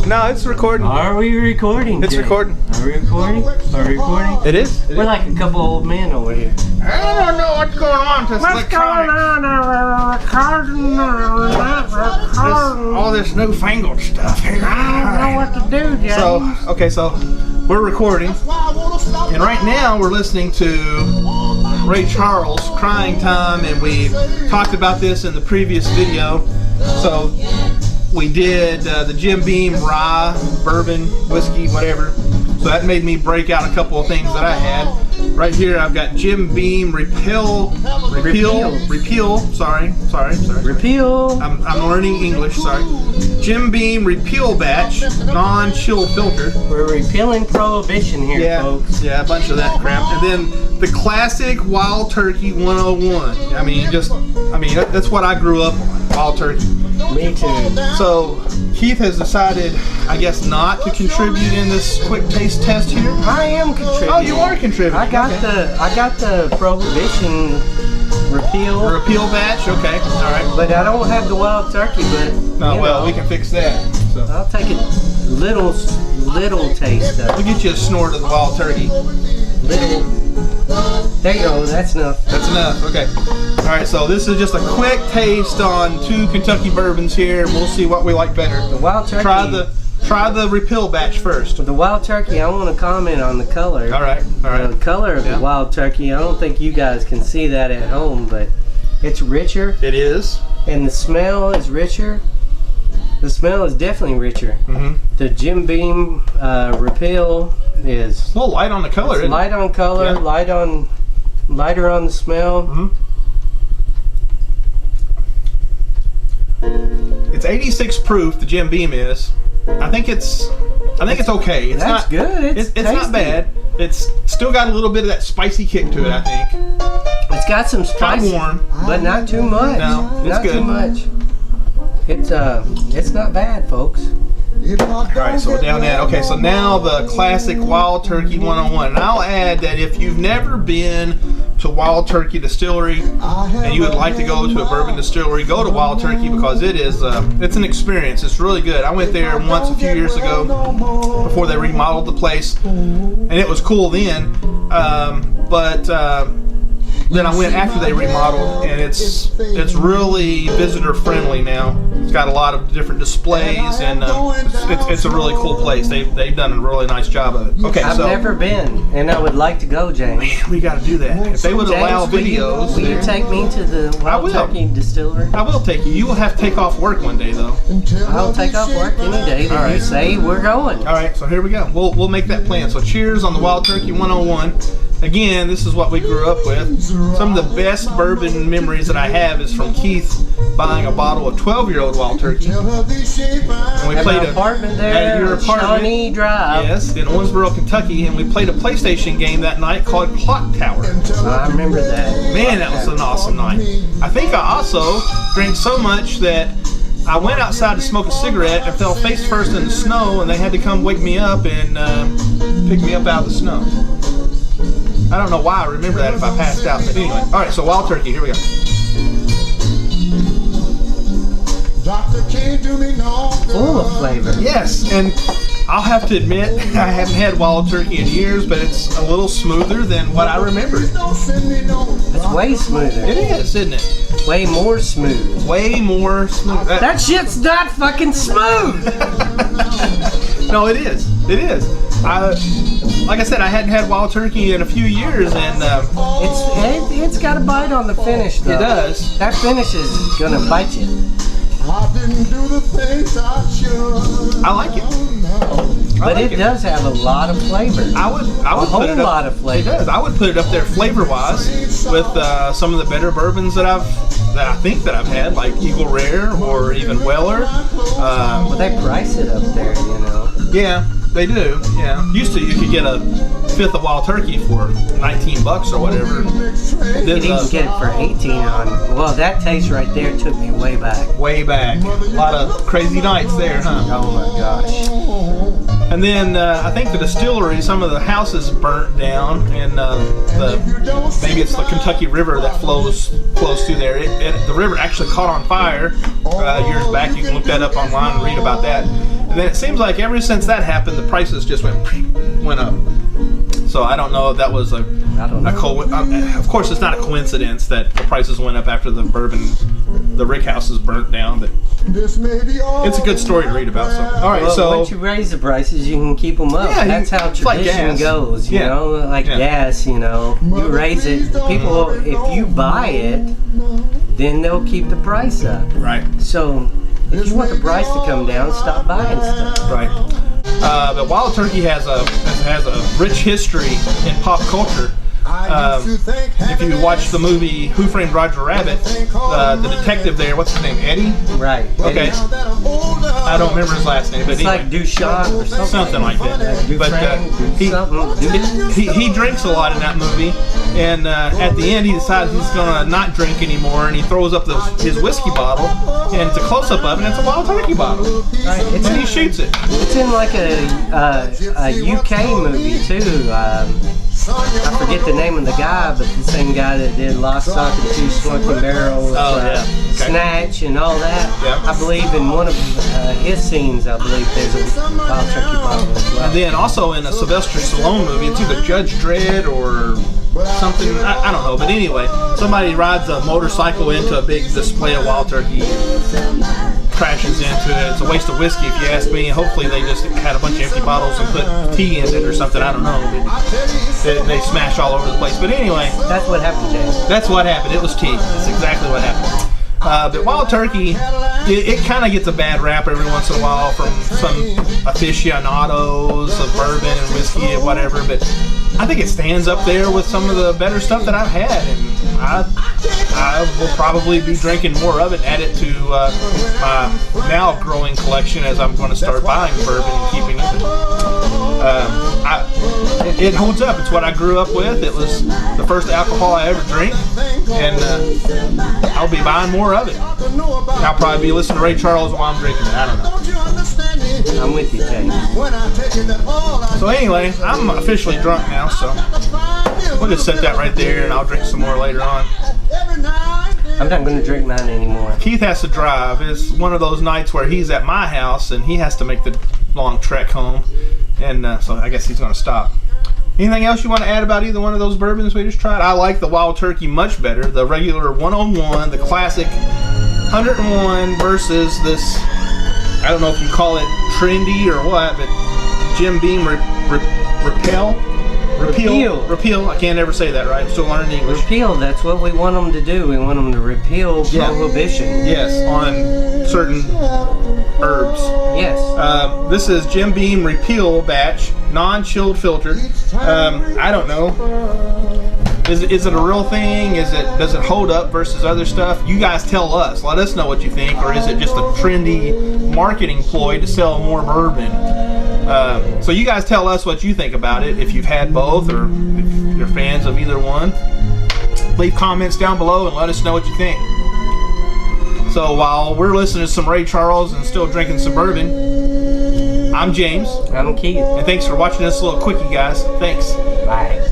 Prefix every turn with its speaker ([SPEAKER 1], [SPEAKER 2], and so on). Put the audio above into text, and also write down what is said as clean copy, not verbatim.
[SPEAKER 1] No, it's recording.
[SPEAKER 2] Are we recording?
[SPEAKER 1] It's
[SPEAKER 2] Jay?
[SPEAKER 1] recording.
[SPEAKER 2] Are we recording? Are we recording?
[SPEAKER 1] It is.
[SPEAKER 2] We're like a couple old men over here.
[SPEAKER 1] I don't know what's going on. Just
[SPEAKER 3] What's going on?
[SPEAKER 1] All this newfangled stuff here.
[SPEAKER 3] I don't know what to do, Jay.
[SPEAKER 1] So we're recording, and right now we're listening to Ray Charles, "Crying Time," and we talked about this in the previous video. So we did the Jim Beam rye, bourbon, whiskey, whatever. So that made me break out a couple of things that I had. Right here I've got Jim Beam Repeal. Sorry.
[SPEAKER 2] Repeal.
[SPEAKER 1] I'm learning English, sorry. Jim Beam Repeal Batch, non-chill filter.
[SPEAKER 2] We're repealing prohibition here, folks.
[SPEAKER 1] Yeah, a bunch of that crap. And then the classic Wild Turkey 101. That's what I grew up on, Wild Turkey.
[SPEAKER 2] Me too.
[SPEAKER 1] So Keith has decided, I guess, not to contribute in this quick taste test here.
[SPEAKER 2] I am contributing.
[SPEAKER 1] Oh, you are contributing.
[SPEAKER 2] I got the prohibition
[SPEAKER 1] repeal batch. Okay, all right.
[SPEAKER 2] But I don't have the Wild Turkey. But
[SPEAKER 1] we can fix that. So
[SPEAKER 2] I'll take a little taste of it.
[SPEAKER 1] we'll get you a snort of the Wild Turkey.
[SPEAKER 2] Little. There you go. That's enough.
[SPEAKER 1] That's enough. Okay. All right. So this is just a quick taste on 2 Kentucky bourbons here. We'll see what we like better.
[SPEAKER 2] The Wild Turkey.
[SPEAKER 1] Try the repeal batch first.
[SPEAKER 2] The Wild Turkey. I want to comment on the color.
[SPEAKER 1] All right.
[SPEAKER 2] The color of the Wild Turkey. I don't think you guys can see that at home, but it's richer.
[SPEAKER 1] It is.
[SPEAKER 2] And the smell is richer. The smell is definitely richer.
[SPEAKER 1] Mm-hmm.
[SPEAKER 2] The Jim Beam Repeal is
[SPEAKER 1] a little light on the color. Isn't
[SPEAKER 2] light on color,
[SPEAKER 1] yeah.
[SPEAKER 2] lighter on the smell.
[SPEAKER 1] Mm-hmm. It's 86 proof. The Jim Beam is. I think it's okay. It's
[SPEAKER 2] That's
[SPEAKER 1] not
[SPEAKER 2] good. It's
[SPEAKER 1] not bad. It's still got a little bit of that spicy kick to it, I think.
[SPEAKER 2] It's got some spice,
[SPEAKER 1] kind of warm,
[SPEAKER 2] but not too much.
[SPEAKER 1] No, it's
[SPEAKER 2] not
[SPEAKER 1] good.
[SPEAKER 2] too much. It's not bad, folks.
[SPEAKER 1] All right, so we're down that. Okay, so now the classic Wild Turkey 101. And I'll add that if you've never been to Wild Turkey Distillery and you would like to go to a bourbon distillery, go to Wild Turkey because it's an experience. It's really good. I went there once a few years ago before they remodeled the place, and it was cool then. Then I went after they remodeled, and it's really visitor friendly now. It's got a lot of different displays, and it's a really cool place. They've done a really nice job of it. Okay,
[SPEAKER 2] I've never been, and I would like to go, James.
[SPEAKER 1] Man, we got to do that. If they would allow videos,
[SPEAKER 2] will you take me to the Wild Turkey Distillery?
[SPEAKER 1] I will take you. You will have to take off work one day, though.
[SPEAKER 2] I'll take off work any day that you say we're going.
[SPEAKER 1] All right, so here we go. We'll make that plan. So cheers on the Wild Turkey 101. Again, this is what we grew up with. Some of the best bourbon memories that I have is from Keith buying a bottle of 12-year-old Wild Turkey. And we played
[SPEAKER 2] an apartment there
[SPEAKER 1] at your apartment.
[SPEAKER 2] Shawnee Drive.
[SPEAKER 1] Yes, in Owensboro, Kentucky, and we played a PlayStation game that night called Clock Tower.
[SPEAKER 2] I remember that.
[SPEAKER 1] Man, that was an awesome night. I think I also drank so much that I went outside to smoke a cigarette and fell face first in the snow, and they had to come wake me up and pick me up out of the snow. I don't know why I remember that if I passed out, but anyway. All right, so Wild Turkey, here we go.
[SPEAKER 2] Full of flavor.
[SPEAKER 1] Yes, and I'll have to admit, I haven't had Wild Turkey in years, but it's a little smoother than what I remembered.
[SPEAKER 2] It's way smoother.
[SPEAKER 1] It is, isn't it?
[SPEAKER 2] Way more smooth.
[SPEAKER 1] Way more smooth.
[SPEAKER 2] That shit's not fucking smooth!
[SPEAKER 1] No, it is. It is. Like I said, I hadn't had Wild Turkey in a few years, and
[SPEAKER 2] it's got a bite on the finish, though.
[SPEAKER 1] It does.
[SPEAKER 2] That finish is gonna bite you.
[SPEAKER 1] I like it.
[SPEAKER 2] But it does have a lot of flavor.
[SPEAKER 1] I would
[SPEAKER 2] a whole
[SPEAKER 1] put it up,
[SPEAKER 2] lot of flavor.
[SPEAKER 1] It does. I would put it up there flavor-wise with some of the better bourbons that I think that I've had, like Eagle Rare or even Weller.
[SPEAKER 2] Well, they price it up there, you know.
[SPEAKER 1] Yeah, they do. Yeah. Used to, you could get a fifth of Wild Turkey for $19 or whatever.
[SPEAKER 2] You can even get it for 18 on. Well, that taste right there took me way back.
[SPEAKER 1] Way back. A lot of crazy nights there, huh?
[SPEAKER 2] Oh my gosh.
[SPEAKER 1] And then I think the distillery, some of the houses burnt down, and maybe it's the Kentucky River that flows through there. The river actually caught on fire years back. You can look that up online and read about that. And And then it seems like ever since that happened, the prices just went up. So I don't know if that was
[SPEAKER 2] I don't know.
[SPEAKER 1] of course, it's not a coincidence that the prices went up after the Rick houses burnt down, but it's a good story to read about. So, all right,
[SPEAKER 2] Well,
[SPEAKER 1] so
[SPEAKER 2] once you raise the prices, you can keep them up.
[SPEAKER 1] Yeah,
[SPEAKER 2] That's how
[SPEAKER 1] it's like
[SPEAKER 2] tradition
[SPEAKER 1] gas.
[SPEAKER 2] goes. You
[SPEAKER 1] Yeah.
[SPEAKER 2] know, like
[SPEAKER 1] Yeah.
[SPEAKER 2] gas. You know, you raise it. People, if you buy it, then they'll keep the price up.
[SPEAKER 1] right,
[SPEAKER 2] So, if you want the price to come down, stop buying stuff.
[SPEAKER 1] right. But Wild Turkey has a rich history in pop culture. If you watch the movie Who Framed Roger Rabbit, the detective there, what's his name, Eddie?
[SPEAKER 2] Right.
[SPEAKER 1] Okay. I don't remember his last name, but
[SPEAKER 2] It's
[SPEAKER 1] anyway.
[SPEAKER 2] like Duchamp or something.
[SPEAKER 1] Something like that. But
[SPEAKER 2] Dufresne,
[SPEAKER 1] he drinks a lot in that movie, and at the end he decides he's gonna not drink anymore, and he throws up his whiskey bottle, and it's a close-up of it, and it's a Wild Turkey bottle,
[SPEAKER 2] Right.
[SPEAKER 1] and he shoots it.
[SPEAKER 2] It's in like a UK movie too. I forget the name of the guy, but the same guy that did Lock, Stock, and Two Smoking Barrels,
[SPEAKER 1] Oh, yeah. Okay.
[SPEAKER 2] Snatch, and all that.
[SPEAKER 1] Yeah.
[SPEAKER 2] I believe in one of his scenes, I believe there's a Wild Turkey bottle as well.
[SPEAKER 1] And then also in a Sylvester Stallone movie, it's either Judge Dredd or something, I don't know, but anyway, somebody rides a motorcycle into a big display of Wild Turkey, crashes into it. It's a waste of whiskey if you ask me. Hopefully they just had a bunch of empty bottles and put tea in it or something, I don't know. They smash all over the place. But anyway,
[SPEAKER 2] That's what happened, James.
[SPEAKER 1] that's what happened. It was tea. That's exactly what happened. But Wild Turkey, it kind of gets a bad rap every once in a while from some aficionados of bourbon and whiskey and whatever. But I think it stands up there with some of the better stuff that I've had, and I will probably be drinking more of it, add it to my now growing collection as I'm going to start buying bourbon and keeping it. It holds up. It's what I grew up with. It was the first alcohol I ever drank, and I'll be buying more of it. I'll probably be listening to Ray Charles while I'm drinking it. I don't know.
[SPEAKER 2] I'm with you, James.
[SPEAKER 1] So anyway, I'm officially drunk now, so we'll just set that right there, and I'll drink some more later on.
[SPEAKER 2] I'm not going to drink mine anymore.
[SPEAKER 1] Keith has to drive. It's one of those nights where he's at my house, and he has to make the long trek home, and so I guess he's going to stop. Anything else you want to add about either one of those bourbons we just tried? I like the Wild Turkey much better. The regular 101, the classic 101 versus this, I don't know if you call it trendy or what, but Jim Beam Repeal. I can't ever say that right. I'm still learning English.
[SPEAKER 2] Repeal, that's what we want them to do. We want them to repeal prohibition.
[SPEAKER 1] Yes, on certain herbs.
[SPEAKER 2] Yes.
[SPEAKER 1] This is Jim Beam Repeal batch, non-chilled filtered. I don't know. Is it a real thing? Does it hold up versus other stuff? You guys tell us. Let us know what you think, or is it just a trendy marketing ploy to sell more bourbon? So you guys tell us what you think about it. If you've had both, or if you're fans of either one, leave comments down below and let us know what you think. So while we're listening to some Ray Charles and still drinking some bourbon, I'm James.
[SPEAKER 2] I'm Keith.
[SPEAKER 1] And thanks for watching this little quickie, guys. Thanks.
[SPEAKER 2] Bye.